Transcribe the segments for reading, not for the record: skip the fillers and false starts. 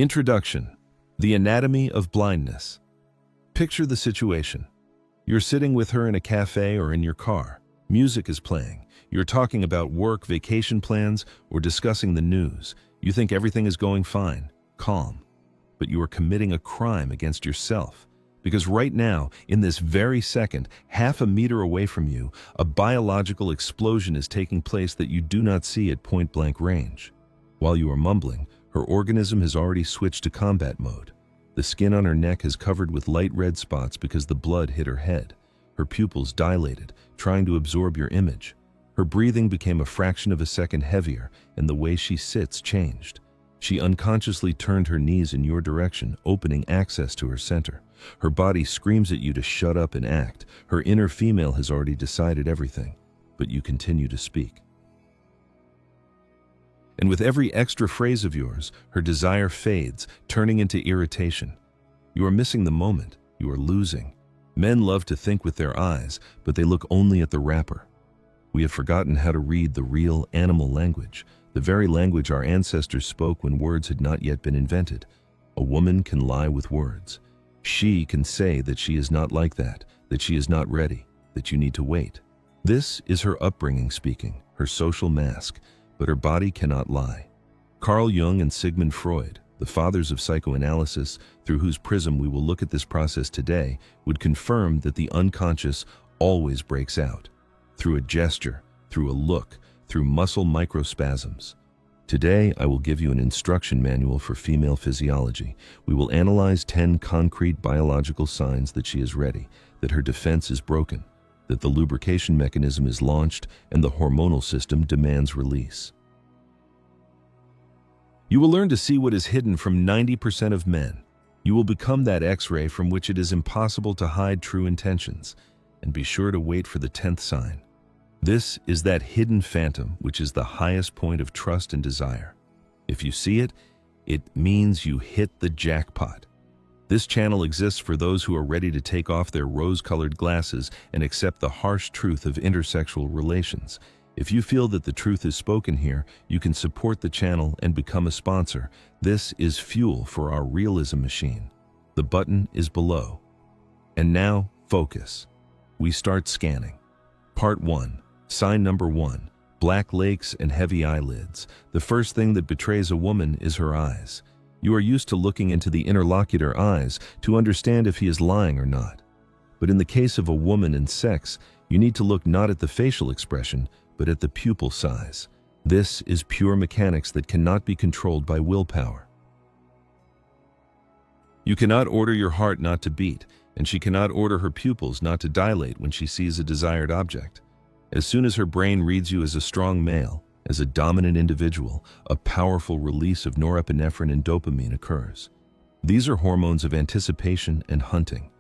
Introduction: The anatomy of blindness. Picture the situation. You're sitting with her in a cafe or in your car. Music is playing. You're talking about work, vacation plans, or discussing the news. You think everything is going fine, calm. But you are committing a crime against yourself. Because right now, in this very second, half a meter away from you, a biological explosion is taking place that you do not see at point-blank range. While you are mumbling, her organism has already switched to combat mode. The skin on her neck is covered with light red spots because the blood hit her head. Her pupils dilated, trying to absorb your image. Her breathing became a fraction of a second heavier, and the way she sits changed. She unconsciously turned her knees in your direction, opening access to her center. Her body screams at you to shut up and act. Her inner female has already decided everything, but you continue to speak. And with every extra phrase of yours, her desire fades, turning into irritation. You are missing the moment. You are losing. Men love to think with their eyes, but they look only at the wrapper. We have forgotten how to read the real animal language, the very language our ancestors spoke when words had not yet been invented. A woman can lie with words. She can say that she is not like that she is not ready, that you need to wait. This is her upbringing speaking, her social mask, but her body cannot lie. Carl Jung and Sigmund Freud, the fathers of psychoanalysis, through whose prism we will look at this process today, would confirm that the unconscious always breaks out. Through a gesture, through a look, through muscle microspasms. Today, I will give you an instruction manual for female physiology. We will analyze 10 concrete biological signs that she is ready, that her defense is broken, that the lubrication mechanism is launched, and the hormonal system demands release. You will learn to see what is hidden from 90% of men. You will become that X-ray from which it is impossible to hide true intentions. And be sure to wait for the 10th sign. This is that hidden phantom which is the highest point of trust and desire. If you see it, it means you hit the jackpot. This channel exists for those who are ready to take off their rose-colored glasses and accept the harsh truth of intersexual relations. If you feel that the truth is spoken here, you can support the channel and become a sponsor. This is fuel for our realism machine. The button is below. And now, focus. We start scanning. Part 1. Sign number 1. Black lakes and heavy eyelids. The first thing that betrays a woman is her eyes. You are used to looking into the interlocutor eyes to understand if he is lying or not. But in the case of a woman and sex, you need to look not at the facial expression, but at the pupil size. This is pure mechanics that cannot be controlled by willpower. You cannot order your heart not to beat, and she cannot order her pupils not to dilate when she sees a desired object. As soon as her brain reads you as a strong male, as a dominant individual, a powerful release of norepinephrine and dopamine occurs. These are hormones of anticipation and hunting.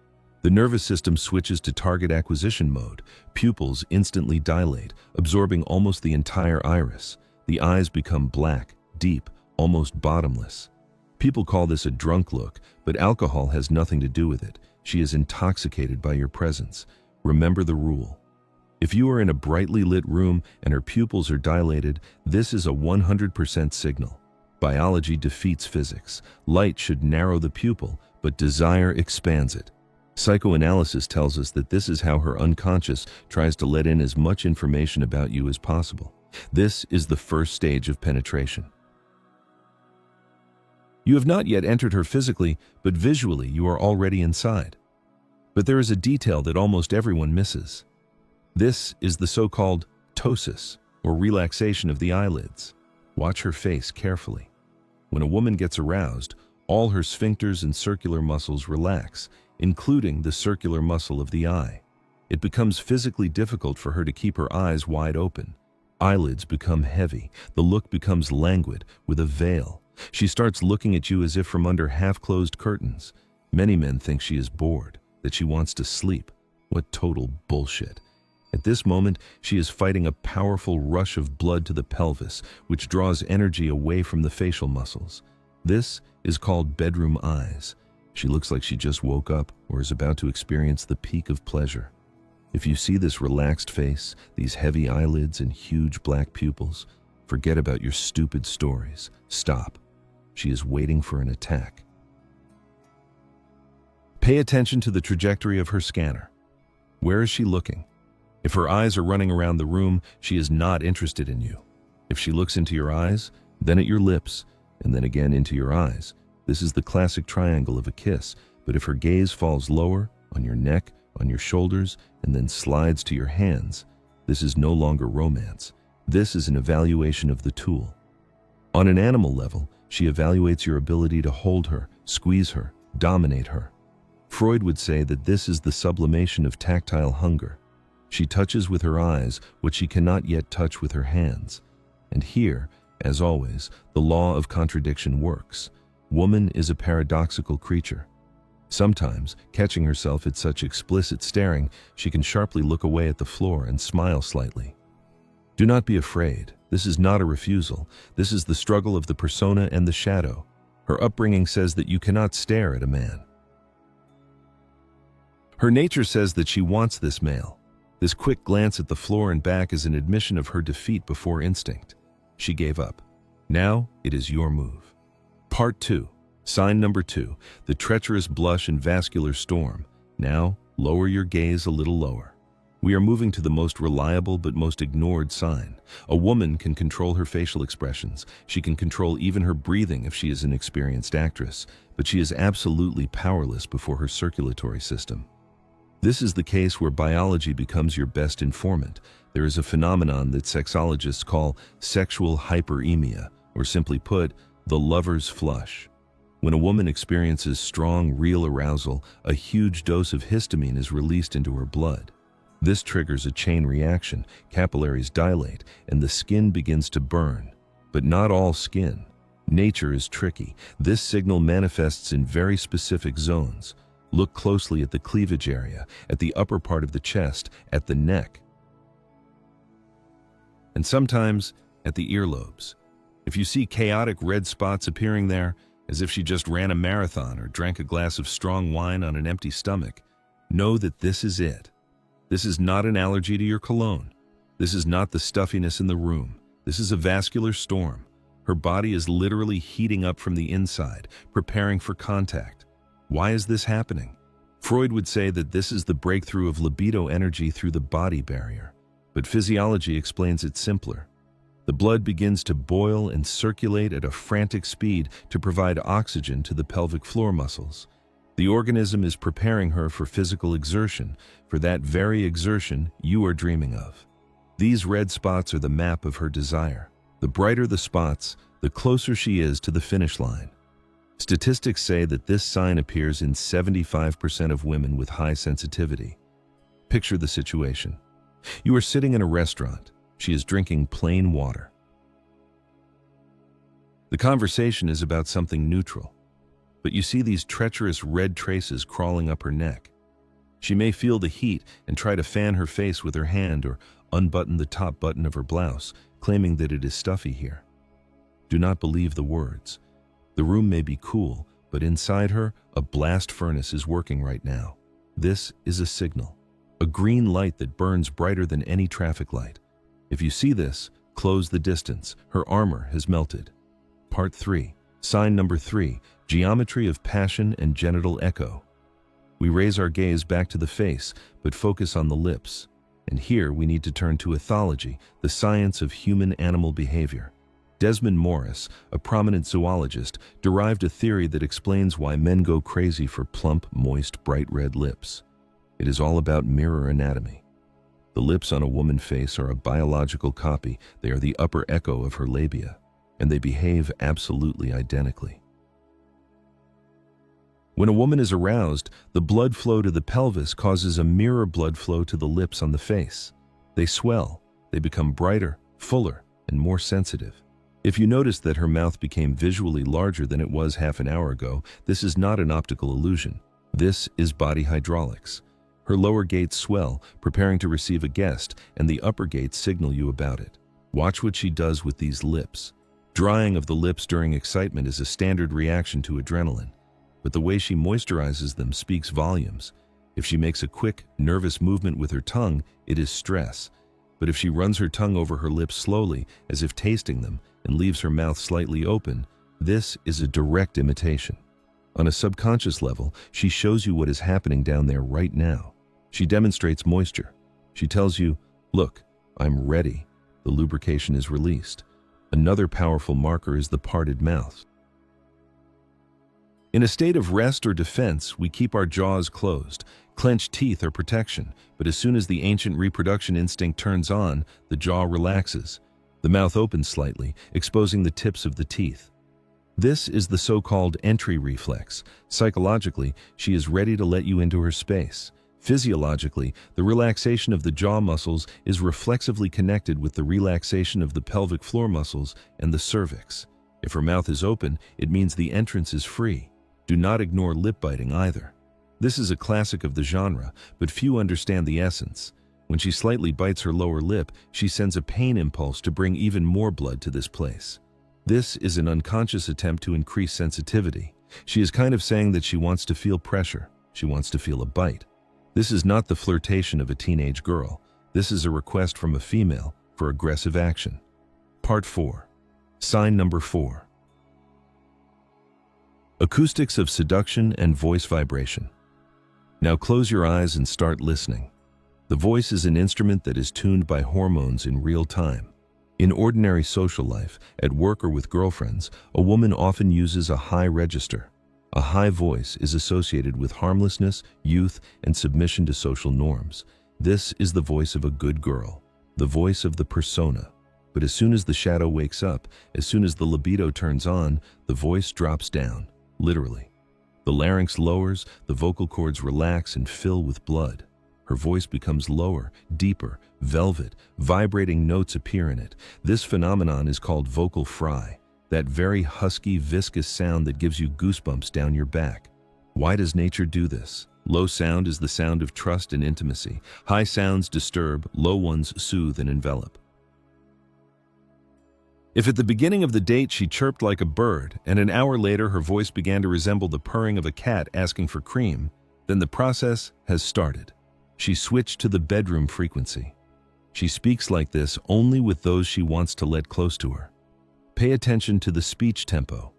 The nervous system switches to target acquisition mode. Pupils instantly dilate, absorbing almost the entire iris. The eyes become black, deep, almost bottomless. People call this a drunk look, but alcohol has nothing to do with it. She is intoxicated by your presence. Remember the rule. If you are in a brightly lit room and her pupils are dilated, this is a 100% signal. Biology defeats physics. Light should narrow the pupil, but desire expands it. Psychoanalysis tells us that this is how her unconscious tries to let in as much information about you as possible. This is the first stage of penetration. You have not yet entered her physically, but visually you are already inside. But there is a detail that almost everyone misses. This is the so-called ptosis, or relaxation of the eyelids. Watch her face carefully. When a woman gets aroused, all her sphincters and circular muscles relax, including the circular muscle of the eye. It becomes physically difficult for her to keep her eyes wide open. Eyelids become heavy. The look becomes languid, with a veil. She starts looking at you as if from under half-closed curtains. Many men think she is bored, that she wants to sleep. What total bullshit. At this moment, she is fighting a powerful rush of blood to the pelvis, which draws energy away from the facial muscles. This is called bedroom eyes. She looks like she just woke up or is about to experience the peak of pleasure. If you see this relaxed face, these heavy eyelids and huge black pupils, forget about your stupid stories. Stop. She is waiting for an attack. Pay attention to the trajectory of her scanner. Where is she looking? If her eyes are running around the room, she is not interested in you. If she looks into your eyes, then at your lips, and then again into your eyes, this is the classic triangle of a kiss. But if her gaze falls lower, on your neck, on your shoulders, and then slides to your hands, this is no longer romance. This is an evaluation of the tool. On an animal level, she evaluates your ability to hold her, squeeze her, dominate her. Freud would say that this is the sublimation of tactile hunger. She touches with her eyes what she cannot yet touch with her hands. And here, as always, the law of contradiction works. Woman is a paradoxical creature. Sometimes, catching herself at such explicit staring, she can sharply look away at the floor and smile slightly. Do not be afraid. This is not a refusal. This is the struggle of the persona and the shadow. Her upbringing says that you cannot stare at a man. Her nature says that she wants this male. This quick glance at the floor and back is an admission of her defeat before instinct. She gave up. Now, it is your move. Part 2. Sign number 2, the treacherous blush and vascular storm. Now, lower your gaze a little lower. We are moving to the most reliable but most ignored sign. A woman can control her facial expressions. She can control even her breathing if she is an experienced actress, but she is absolutely powerless before her circulatory system. This is the case where biology becomes your best informant. There is a phenomenon that sexologists call sexual hyperemia, or simply put, the lover's flush. When a woman experiences strong, real arousal, a huge dose of histamine is released into her blood. This triggers a chain reaction, capillaries dilate, and the skin begins to burn. But not all skin. Nature is tricky. This signal manifests in very specific zones. Look closely at the cleavage area, at the upper part of the chest, at the neck, and sometimes at the earlobes. If you see chaotic red spots appearing there, as if she just ran a marathon or drank a glass of strong wine on an empty stomach, know that this is it. This is not an allergy to your cologne. This is not the stuffiness in the room. This is a vascular storm. Her body is literally heating up from the inside, preparing for contact. Why is this happening? Freud would say that this is the breakthrough of libido energy through the body barrier. But physiology explains it simpler. The blood begins to boil and circulate at a frantic speed to provide oxygen to the pelvic floor muscles. The organism is preparing her for physical exertion, for that very exertion you are dreaming of. These red spots are the map of her desire. The brighter the spots, the closer she is to the finish line. Statistics say that this sign appears in 75% of women with high sensitivity. Picture the situation. You are sitting in a restaurant. She is drinking plain water. The conversation is about something neutral, but you see these treacherous red traces crawling up her neck. She may feel the heat and try to fan her face with her hand or unbutton the top button of her blouse, claiming that it is stuffy here. Do not believe the words. The room may be cool, but inside her, a blast furnace is working right now. This is a signal, a green light that burns brighter than any traffic light. If you see this, close the distance. Her armor has melted. Part 3. Sign number 3. Geometry of passion and genital echo. We raise our gaze back to the face, but focus on the lips. And here we need to turn to ethology, the science of human-animal behavior. Desmond Morris, a prominent zoologist, derived a theory that explains why men go crazy for plump, moist, bright red lips. It is all about mirror anatomy. The lips on a woman's face are a biological copy. They are the upper echo of her labia, and they behave absolutely identically. When a woman is aroused, the blood flow to the pelvis causes a mirror blood flow to the lips on the face. They swell, they become brighter, fuller, and more sensitive. If you notice that her mouth became visually larger than it was half an hour ago, this is not an optical illusion. This is body hydraulics. Her lower gates swell, preparing to receive a guest, and the upper gates signal you about it. Watch what she does with these lips. Drying of the lips during excitement is a standard reaction to adrenaline, but the way she moisturizes them speaks volumes. If she makes a quick, nervous movement with her tongue, it is stress. But if she runs her tongue over her lips slowly, as if tasting them, and leaves her mouth slightly open, This is a direct imitation. On a subconscious level, she shows you what is happening down there right now. She demonstrates moisture. She tells you, look, I'm ready. The lubrication is released. Another powerful marker is the parted mouth. In a state of rest or defense, we keep our jaws closed. Clenched teeth are protection, but as soon as the ancient reproduction instinct turns on, the jaw relaxes. The mouth opens slightly, exposing the tips of the teeth. This is the so-called entry reflex. Psychologically, she is ready to let you into her space. Physiologically, the relaxation of the jaw muscles is reflexively connected with the relaxation of the pelvic floor muscles and the cervix. If her mouth is open, it means the entrance is free. Do not ignore lip biting either. This is a classic of the genre, but few understand the essence. When she slightly bites her lower lip, she sends a pain impulse to bring even more blood to this place. This is an unconscious attempt to increase sensitivity. She is kind of saying that she wants to feel pressure. She wants to feel a bite. This is not the flirtation of a teenage girl. This is a request from a female for aggressive action. Part 4. Sign number 4. Acoustics of seduction and voice vibration. Now close your eyes and start listening. The voice is an instrument that is tuned by hormones in real time. In ordinary social life, at work or with girlfriends, a woman often uses a high register. A high voice is associated with harmlessness, youth, and submission to social norms. This is the voice of a good girl, the voice of the persona. But as soon as the shadow wakes up, as soon as the libido turns on, the voice drops down, literally. The larynx lowers, the vocal cords relax and fill with blood. Her voice becomes lower, deeper, velvet, vibrating notes appear in it. This phenomenon is called vocal fry, that very husky, viscous sound that gives you goosebumps down your back. Why does nature do this? Low sound is the sound of trust and intimacy. High sounds disturb, low ones soothe and envelop. If at the beginning of the date she chirped like a bird, and an hour later her voice began to resemble the purring of a cat asking for cream, then the process has started. She switched to the bedroom frequency. She speaks like this only with those she wants to let close to her. Pay attention to the speech tempo.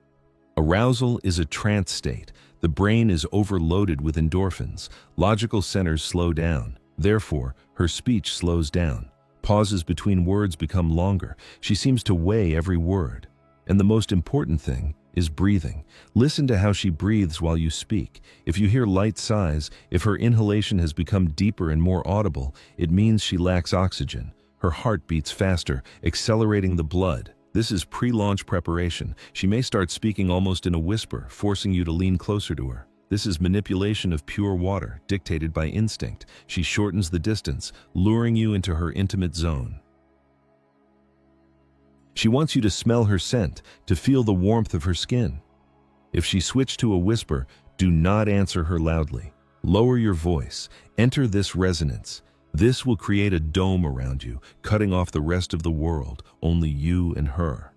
Arousal is a trance state. The brain is overloaded with endorphins. Logical centers slow down. Therefore, her speech slows down. Pauses between words become longer. She seems to weigh every word. And the most important thing is breathing. Listen to how she breathes while you speak. If you hear light sighs, if her inhalation has become deeper and more audible, it means she lacks oxygen. Her heart beats faster, accelerating the blood. This is pre-launch preparation. She may start speaking almost in a whisper, forcing you to lean closer to her. This is manipulation of pure water, dictated by instinct. She shortens the distance, luring you into her intimate zone. She wants you to smell her scent, to feel the warmth of her skin. If she switched to a whisper, do not answer her loudly. Lower your voice. Enter this resonance. This will create a dome around you, cutting off the rest of the world, only you and her.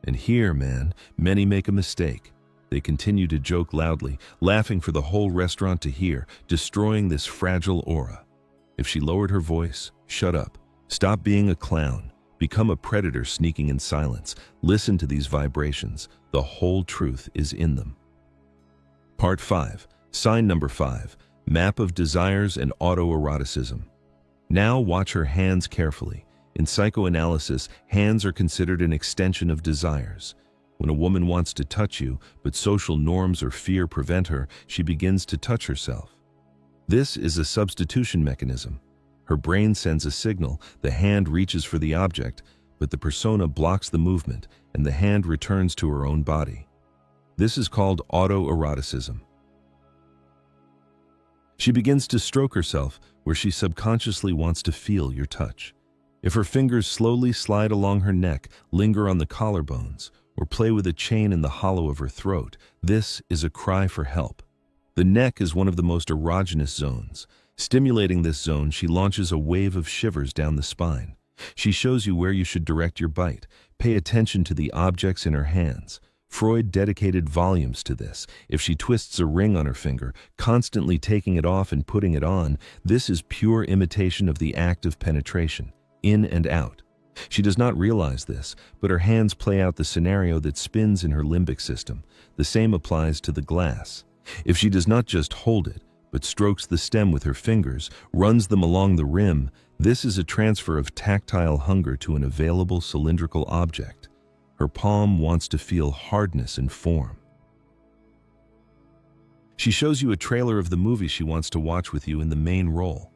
And here, man, many make a mistake. They continue to joke loudly, laughing for the whole restaurant to hear, destroying this fragile aura. If she lowered her voice, shut up. Stop being a clown. Become a predator sneaking in silence. Listen to these vibrations. The whole truth is in them. Part 5. Sign number 5. Map of desires and autoeroticism. Now watch her hands carefully. In psychoanalysis, hands are considered an extension of desires. When a woman wants to touch you, but social norms or fear prevent her, she begins to touch herself. This is a substitution mechanism. Her brain sends a signal, the hand reaches for the object, but the persona blocks the movement, and the hand returns to her own body. This is called autoeroticism. She begins to stroke herself where she subconsciously wants to feel your touch. If her fingers slowly slide along her neck, linger on the collarbones, or play with a chain in the hollow of her throat, this is a cry for help. The neck is one of the most erogenous zones. Stimulating this zone, she launches a wave of shivers down the spine. She shows you where you should direct your bite. Pay attention to the objects in her hands. Freud dedicated volumes to this. If she twists a ring on her finger, constantly taking it off and putting it on, this is pure imitation of the act of penetration, in and out. She does not realize this, but her hands play out the scenario that spins in her limbic system. The same applies to the glass. If she does not just hold it, but strokes the stem with her fingers, runs them along the rim, this is a transfer of tactile hunger to an available cylindrical object. Her palm wants to feel hardness and form. She shows you a trailer of the movie she wants to watch with you in the main role.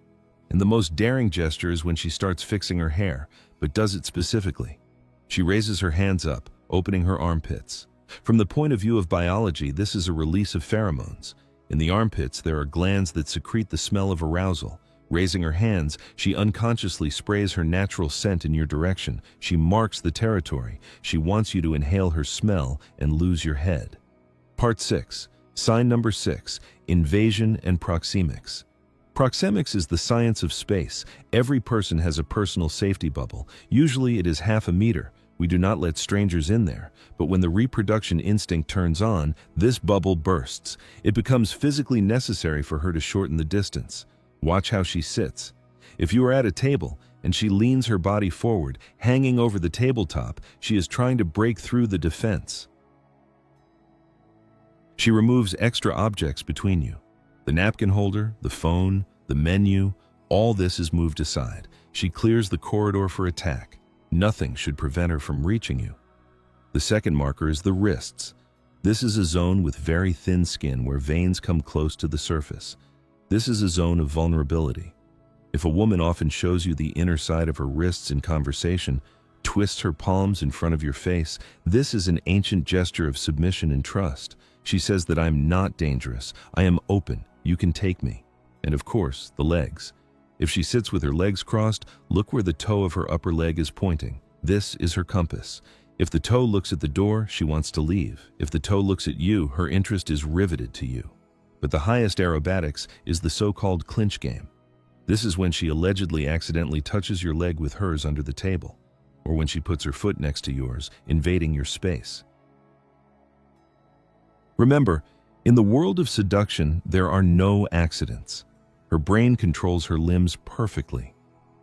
And the most daring gesture is when she starts fixing her hair, but does it specifically. She raises her hands up, opening her armpits. From the point of view of biology, this is a release of pheromones. In the armpits, there are glands that secrete the smell of arousal. Raising her hands, she unconsciously sprays her natural scent in your direction. She marks the territory. She wants you to inhale her smell and lose your head. Part 6. Sign number 6. Invasion and proxemics. Proxemics is the science of space. Every person has a personal safety bubble. Usually it is half a meter. We do not let strangers in there. But when the reproduction instinct turns on, this bubble bursts. It becomes physically necessary for her to shorten the distance. Watch how she sits. If you are at a table and she leans her body forward, hanging over the tabletop, she is trying to break through the defense. She removes extra objects between you. The napkin holder, the phone, the menu, all this is moved aside. She clears the corridor for attack. Nothing should prevent her from reaching you. The second marker is the wrists. This is a zone with very thin skin where veins come close to the surface. This is a zone of vulnerability. If a woman often shows you the inner side of her wrists in conversation, twists her palms in front of your face, this is an ancient gesture of submission and trust. She says that I'm not dangerous. I am open. You can take me. And of course, the legs. If she sits with her legs crossed, look where the toe of her upper leg is pointing. This is her compass. If the toe looks at the door, she wants to leave. If the toe looks at you, her interest is riveted to you. But the highest aerobatics is the so-called clinch game. This is when she allegedly accidentally touches your leg with hers under the table, or when she puts her foot next to yours, invading your space. Remember, in the world of seduction, there are no accidents. Her brain controls her limbs perfectly.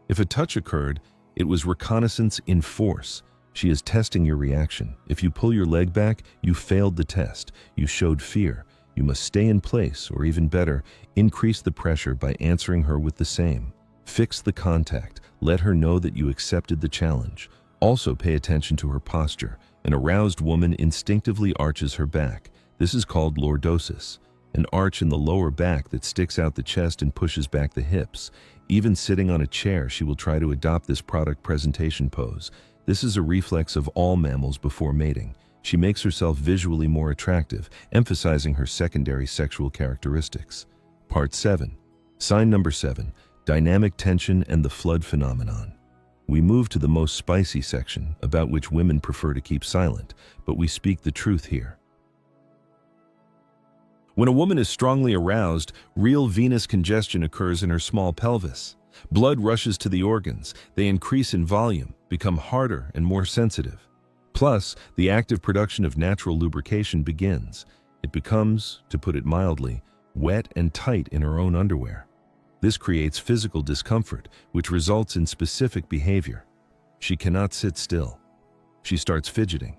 If a touch occurred, it was reconnaissance in force. She is testing your reaction. If you pull your leg back, you failed the test. You showed fear. You must stay in place, or even better, increase the pressure by answering her with the same. Fix the contact. Let her know that you accepted the challenge. Also pay attention to her posture. An aroused woman instinctively arches her back. This is called lordosis, an arch in the lower back that sticks out the chest and pushes back the hips. Even sitting on a chair, she will try to adopt this product presentation pose. This is a reflex of all mammals before mating. She makes herself visually more attractive, emphasizing her secondary sexual characteristics. Part 7. Sign number 7. Dynamic tension and the flood phenomenon. We move to the most spicy section, about which women prefer to keep silent, but we speak the truth here. When a woman is strongly aroused, real venous congestion occurs in her small pelvis. Blood rushes to the organs. They increase in volume, become harder and more sensitive. Plus, the active production of natural lubrication begins. It becomes, to put it mildly, wet and tight in her own underwear. This creates physical discomfort, which results in specific behavior. She cannot sit still. She starts fidgeting.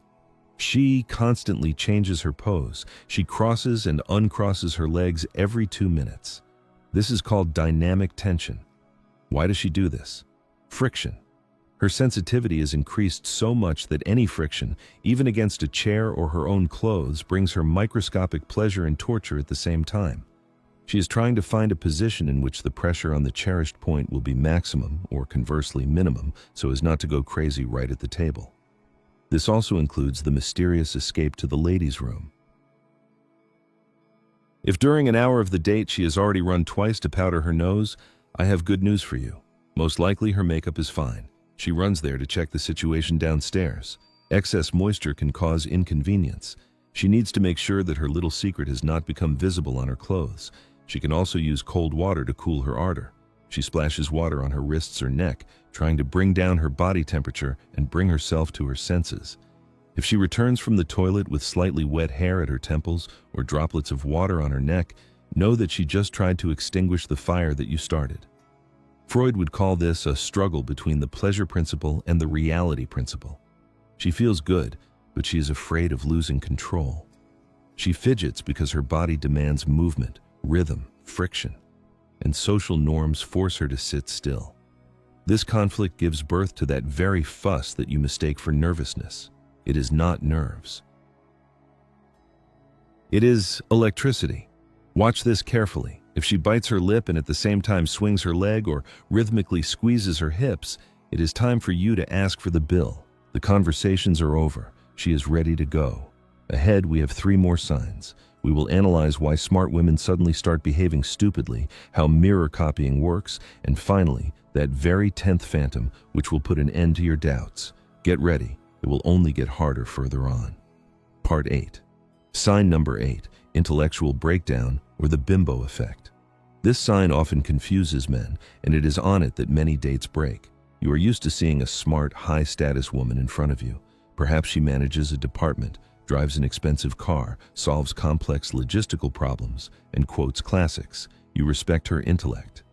She constantly changes her pose. She crosses and uncrosses her legs every 2 minutes. This is called dynamic tension. Why does she do this? Friction. Her sensitivity is increased so much that any friction, even against a chair or her own clothes, brings her microscopic pleasure and torture at the same time. She is trying to find a position in which the pressure on the cherished point will be maximum, or conversely minimum, so as not to go crazy right at the table. This also includes the mysterious escape to the ladies' room. If during an hour of the date she has already run twice to powder her nose, I have good news for you. Most likely her makeup is fine. She runs there to check the situation downstairs. Excess moisture can cause inconvenience. She needs to make sure that her little secret has not become visible on her clothes. She can also use cold water to cool her ardor. She splashes water on her wrists or neck, trying to bring down her body temperature and bring herself to her senses. If she returns from the toilet with slightly wet hair at her temples or droplets of water on her neck, know that she just tried to extinguish the fire that you started. Freud would call this a struggle between the pleasure principle and the reality principle. She feels good, but she is afraid of losing control. She fidgets because her body demands movement, rhythm, friction, and social norms force her to sit still. This conflict gives birth to that very fuss that you mistake for nervousness. It is not nerves. It is electricity. Watch this carefully. If she bites her lip and at the same time swings her leg or rhythmically squeezes her hips, it is time for you to ask for the bill. The conversations are over. She is ready to go. Ahead, we have 3 more signs. We will analyze why smart women suddenly start behaving stupidly, how mirror copying works, and finally, that very 10th phantom, which will put an end to your doubts. Get ready. It will only get harder further on. Part 8. Sign number 8, intellectual breakdown or the bimbo effect. This sign often confuses men, and it is on it that many dates break. You are used to seeing a smart, high-status woman in front of you. Perhaps she manages a department, drives an expensive car, solves complex logistical problems, and quotes classics. You respect her intellect.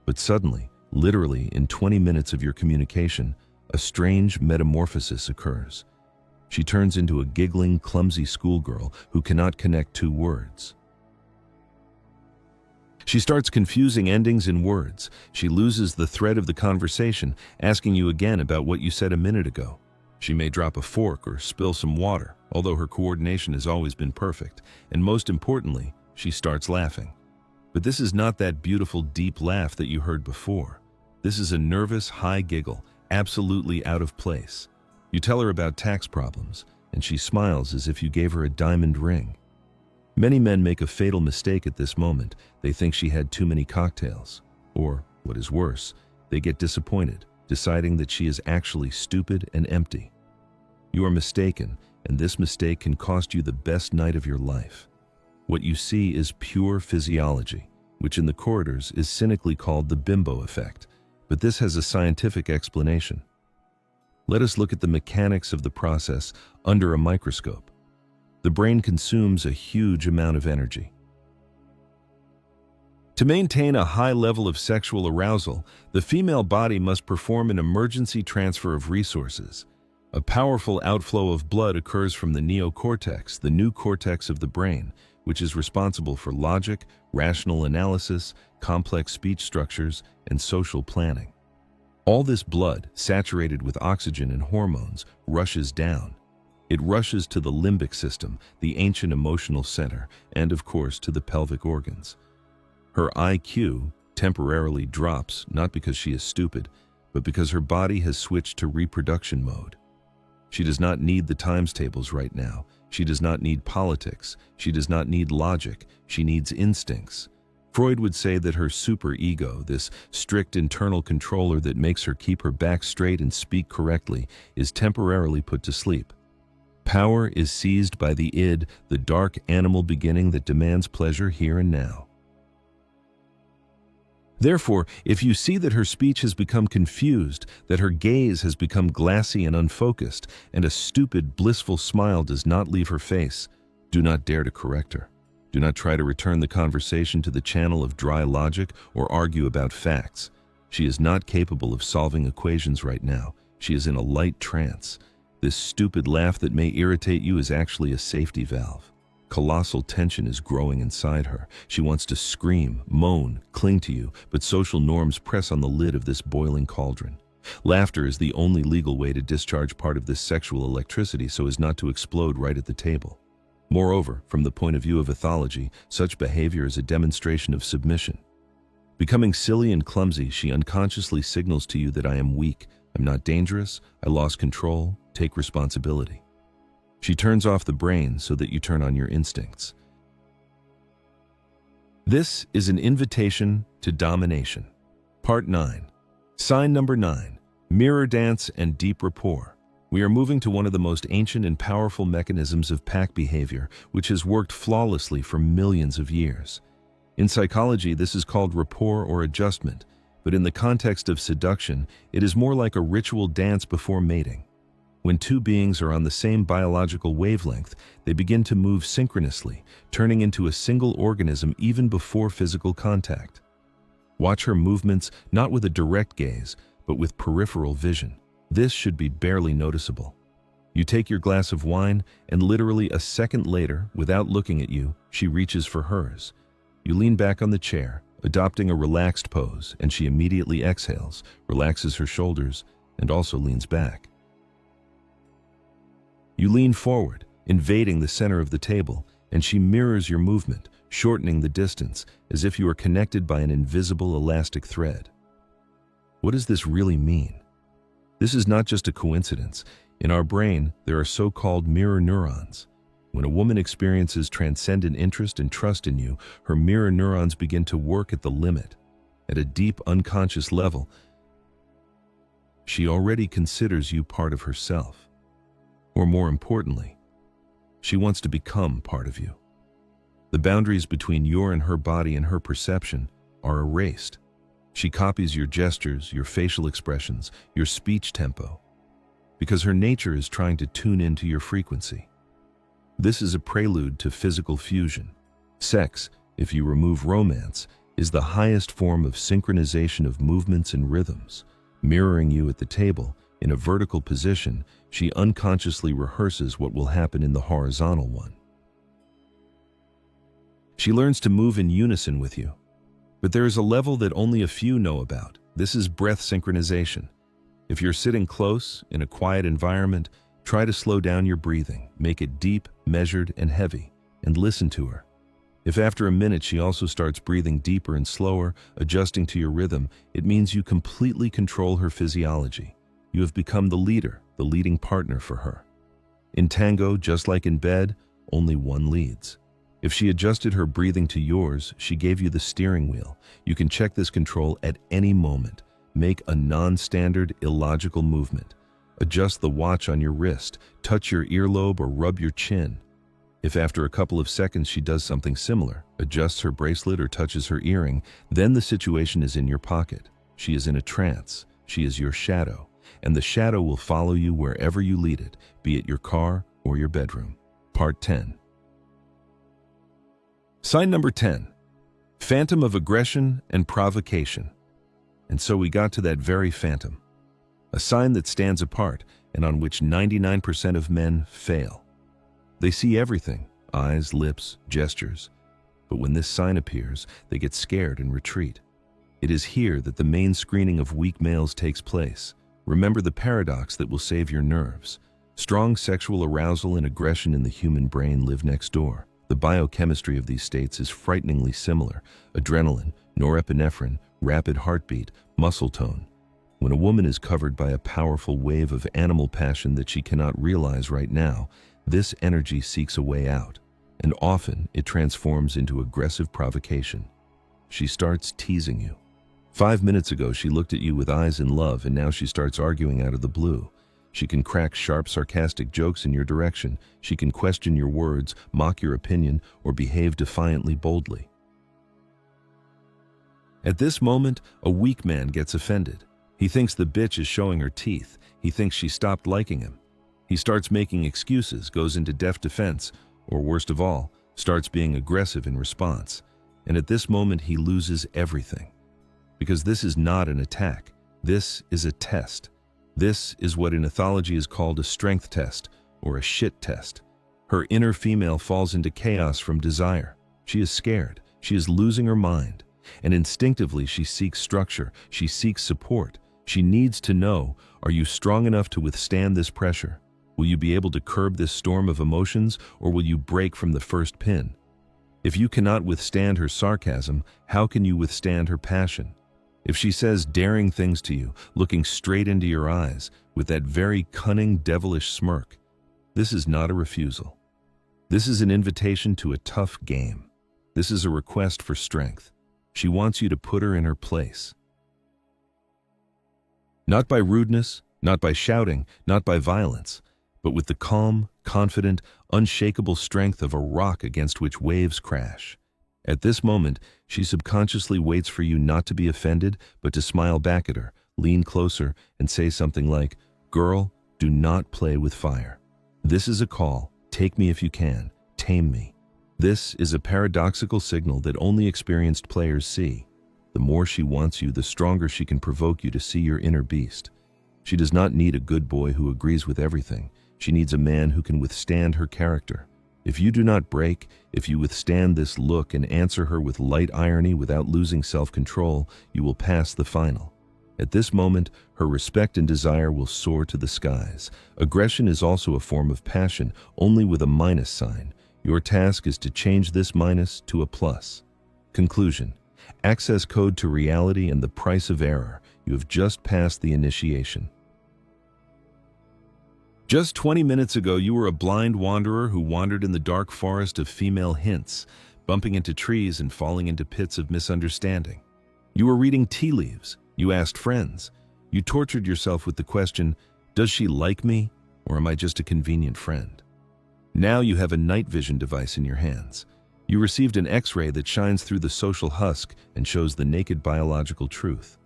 But suddenly, literally in 20 minutes of your communication, a strange metamorphosis occurs. She turns into a giggling, clumsy schoolgirl who cannot connect 2 words. She starts confusing endings in words. She loses the thread of the conversation, asking you again about what you said a minute ago. She may drop a fork or spill some water, although her coordination has always been perfect. And most importantly, she starts laughing. But this is not that beautiful, deep laugh that you heard before. This is a nervous, high giggle, absolutely out of place. You tell her about tax problems, and she smiles as if you gave her a diamond ring. Many men make a fatal mistake at this moment. They think she had too many cocktails. Or, what is worse, they get disappointed, deciding that she is actually stupid and empty. You are mistaken, and this mistake can cost you the best night of your life. What you see is pure physiology, which in the corridors is cynically called the bimbo effect, but this has a scientific explanation. Let us look at the mechanics of the process under a microscope. The brain consumes a huge amount of energy. To maintain a high level of sexual arousal, the female body must perform an emergency transfer of resources. A powerful outflow of blood occurs from the neocortex, the new cortex of the brain, which is responsible for logic, rational analysis, complex speech structures, and social planning. All this blood, saturated with oxygen and hormones, rushes down. It rushes to the limbic system, the ancient emotional center, and of course to the pelvic organs. Her IQ temporarily drops, not because she is stupid, but because her body has switched to reproduction mode. She does not need the times tables right now. She does not need politics. She does not need logic. She needs instincts. Freud would say that her superego, this strict internal controller that makes her keep her back straight and speak correctly, is temporarily put to sleep. Power is seized by the id, the dark animal beginning that demands pleasure here and now. Therefore, if you see that her speech has become confused, that her gaze has become glassy and unfocused, and a stupid, blissful smile does not leave her face, do not dare to correct her. Do not try to return the conversation to the channel of dry logic or argue about facts. She is not capable of solving equations right now. She is in a light trance. This stupid laugh that may irritate you is actually a safety valve. Colossal tension is growing inside her. She wants to scream, moan, cling to you, but social norms press on the lid of this boiling cauldron. Laughter is the only legal way to discharge part of this sexual electricity so as not to explode right at the table. Moreover, from the point of view of ethology, such behavior is a demonstration of submission. Becoming silly and clumsy, she unconsciously signals to you that I am weak, I'm not dangerous, I lost control, take responsibility. She turns off the brain so that you turn on your instincts. This is an invitation to domination. Part 9. Sign number 9. Mirror dance and deep rapport. We are moving to one of the most ancient and powerful mechanisms of pack behavior, which has worked flawlessly for millions of years. In psychology, this is called rapport or adjustment, but in the context of seduction, it is more like a ritual dance before mating. When two beings are on the same biological wavelength, they begin to move synchronously, turning into a single organism even before physical contact. Watch her movements not with a direct gaze, but with peripheral vision. This should be barely noticeable. You take your glass of wine, and literally a second later, without looking at you, she reaches for hers. You lean back on the chair, adopting a relaxed pose, and she immediately exhales, relaxes her shoulders, and also leans back. You lean forward, invading the center of the table, and she mirrors your movement, shortening the distance, as if you are connected by an invisible elastic thread. What does this really mean? This is not just a coincidence. In our brain, there are so-called mirror neurons. When a woman experiences transcendent interest and trust in you, her mirror neurons begin to work at the limit. At a deep, unconscious level, she already considers you part of herself. Or more importantly, she wants to become part of you. The boundaries between your and her body and her perception are erased. She copies your gestures, your facial expressions, your speech tempo, because her nature is trying to tune into your frequency. This is a prelude to physical fusion. Sex, if you remove romance, is the highest form of synchronization of movements and rhythms. Mirroring you at the table, in a vertical position, she unconsciously rehearses what will happen in the horizontal one. She learns to move in unison with you. But there is a level that only a few know about. This is breath synchronization. If you're sitting close, in a quiet environment, try to slow down your breathing, make it deep, measured, and heavy, and listen to her. If after a minute she also starts breathing deeper and slower, adjusting to your rhythm, it means you completely control her physiology. You have become the leader, the leading partner for her. In tango, just like in bed, only one leads. If she adjusted her breathing to yours, she gave you the steering wheel. You can check this control at any moment. Make a non-standard, illogical movement. Adjust the watch on your wrist, touch your earlobe, or rub your chin. If after a couple of seconds she does something similar, adjusts her bracelet or touches her earring, then the situation is in your pocket. She is in a trance. She is your shadow, and the shadow will follow you wherever you lead it, be it your car or your bedroom. Part 10. Sign number 10, phantom of aggression and provocation. And so we got to that very phantom, a sign that stands apart and on which 99% of men fail. They see everything, eyes, lips, gestures, but when this sign appears, they get scared and retreat. It is here that the main screening of weak males takes place. Remember the paradox that will save your nerves. Strong sexual arousal and aggression in the human brain live next door. The biochemistry of these states is frighteningly similar. Adrenaline, norepinephrine, rapid heartbeat, muscle tone. When a woman is covered by a powerful wave of animal passion that she cannot realize right now, this energy seeks a way out, and often it transforms into aggressive provocation. She starts teasing you. 5 minutes ago, she looked at you with eyes in love, and now she starts arguing out of the blue. She can crack sharp, sarcastic jokes in your direction. She can question your words, mock your opinion, or behave defiantly boldly. At this moment, a weak man gets offended. He thinks the bitch is showing her teeth. He thinks she stopped liking him. He starts making excuses, goes into deaf defense, or worst of all, starts being aggressive in response. And at this moment, he loses everything. Because this is not an attack. This is a test. This is what in ethology is called a strength test or a shit test. Her inner female falls into chaos from desire. She is scared. She is losing her mind. And instinctively she seeks structure. She seeks support. She needs to know, are you strong enough to withstand this pressure? Will you be able to curb this storm of emotions, or will you break from the first pin? If you cannot withstand her sarcasm, how can you withstand her passion? If she says daring things to you, looking straight into your eyes with that very cunning, devilish smirk, this is not a refusal. This is an invitation to a tough game. This is a request for strength. She wants you to put her in her place. Not by rudeness, not by shouting, not by violence, but with the calm, confident, unshakable strength of a rock against which waves crash. At this moment, she subconsciously waits for you not to be offended, but to smile back at her, lean closer, and say something like, "Girl, do not play with fire. This is a call. Take me if you can. Tame me." This is a paradoxical signal that only experienced players see. The more she wants you, the stronger she can provoke you to see your inner beast. She does not need a good boy who agrees with everything. She needs a man who can withstand her character. If you do not break, if you withstand this look and answer her with light irony without losing self-control, you will pass the final. At this moment, her respect and desire will soar to the skies. Aggression is also a form of passion, only with a minus sign. Your task is to change this minus to a plus. Conclusion. Access code to reality and the price of error. You have just passed the initiation. Just 20 minutes ago, you were a blind wanderer who wandered in the dark forest of female hints, bumping into trees and falling into pits of misunderstanding. You were reading tea leaves. You asked friends. You tortured yourself with the question, does she like me, or am I just a convenient friend? Now you have a night vision device in your hands. You received an X-ray that shines through the social husk and shows the naked biological truth.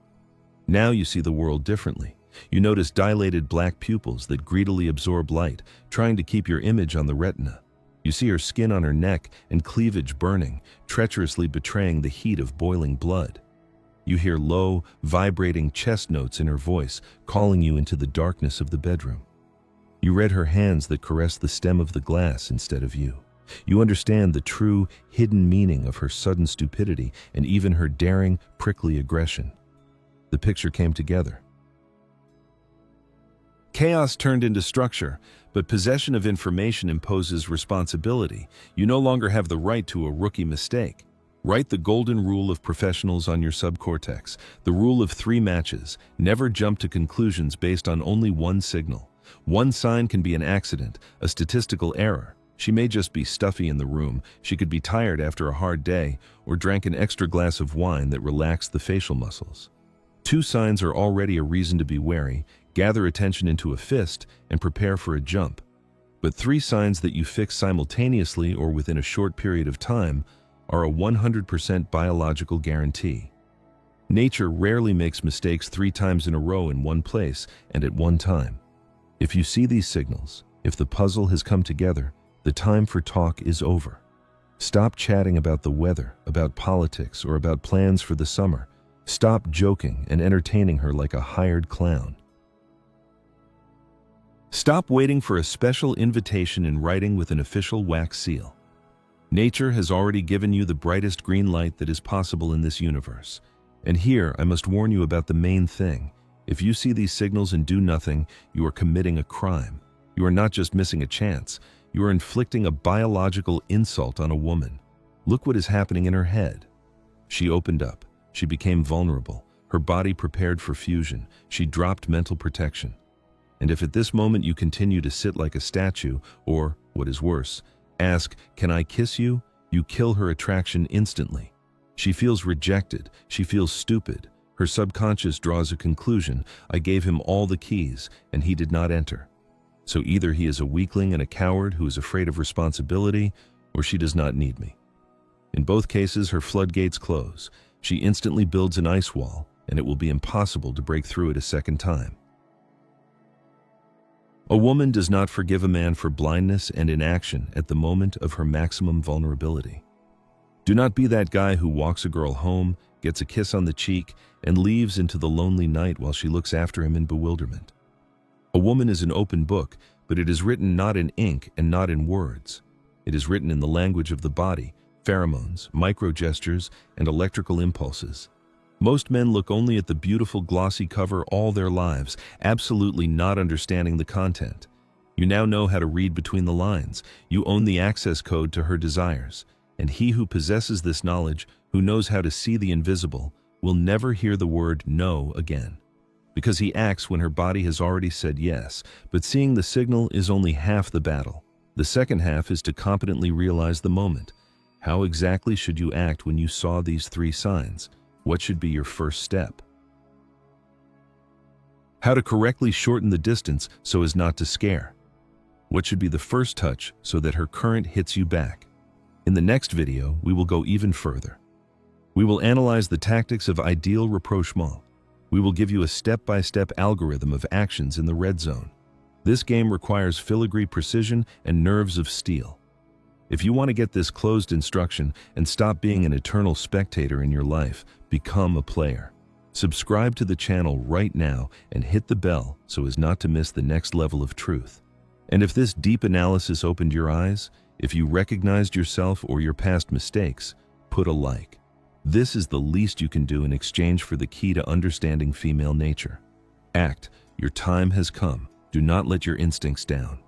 Now you see the world differently. You notice dilated black pupils that greedily absorb light, trying to keep your image on the retina. You see her skin on her neck and cleavage burning, treacherously betraying the heat of boiling blood. You hear low, vibrating chest notes in her voice, calling you into the darkness of the bedroom. You read her hands that caress the stem of the glass instead of you. You understand the true, hidden meaning of her sudden stupidity and even her daring, prickly aggression. The picture came together. Chaos turned into structure, but possession of information imposes responsibility. You no longer have the right to a rookie mistake. Write the golden rule of professionals on your subcortex, the rule of 3 matches. Never jump to conclusions based on only one signal. One sign can be an accident, a statistical error. She may just be stuffy in the room, she could be tired after a hard day, or drank an extra glass of wine that relaxed the facial muscles. 2 signs are already a reason to be wary. Gather attention into a fist and prepare for a jump. But 3 signs that you fix simultaneously or within a short period of time are a 100% biological guarantee. Nature rarely makes mistakes 3 times in a row in one place and at one time. If you see these signals, if the puzzle has come together, the time for talk is over. Stop chatting about the weather, about politics, or about plans for the summer. Stop joking and entertaining her like a hired clown. Stop waiting for a special invitation in writing with an official wax seal. Nature has already given you the brightest green light that is possible in this universe. And here, I must warn you about the main thing. If you see these signals and do nothing, you are committing a crime. You are not just missing a chance, you are inflicting a biological insult on a woman. Look what is happening in her head. She opened up. She became vulnerable. Her body prepared for fusion. She dropped mental protection. And if at this moment you continue to sit like a statue, or, what is worse, ask, "Can I kiss you?" you kill her attraction instantly. She feels rejected. She feels stupid. Her subconscious draws a conclusion. I gave him all the keys, and he did not enter. So either he is a weakling and a coward who is afraid of responsibility, or she does not need me. In both cases, her floodgates close. She instantly builds an ice wall, and it will be impossible to break through it a second time. A woman does not forgive a man for blindness and inaction at the moment of her maximum vulnerability. Do not be that guy who walks a girl home, gets a kiss on the cheek, and leaves into the lonely night while she looks after him in bewilderment. A woman is an open book, but it is written not in ink and not in words. It is written in the language of the body, pheromones, micro-gestures, and electrical impulses. Most men look only at the beautiful glossy cover all their lives, absolutely not understanding the content. You now know how to read between the lines. You own the access code to her desires. And he who possesses this knowledge, who knows how to see the invisible, will never hear the word no again. Because he acts when her body has already said yes, but seeing the signal is only half the battle. The second half is to competently realize the moment. How exactly should you act when you saw these 3 signs? What should be your first step? How to correctly shorten the distance so as not to scare. What should be the first touch so that her current hits you back? In the next video, we will go even further. We will analyze the tactics of ideal rapprochement. We will give you a step-by-step algorithm of actions in the red zone. This game requires filigree precision and nerves of steel. If you want to get this closed instruction and stop being an eternal spectator in your life, become a player. Subscribe to the channel right now and hit the bell so as not to miss the next level of truth. And if this deep analysis opened your eyes, if you recognized yourself or your past mistakes, put a like. This is the least you can do in exchange for the key to understanding female nature. Act. Your time has come. Do not let your instincts down.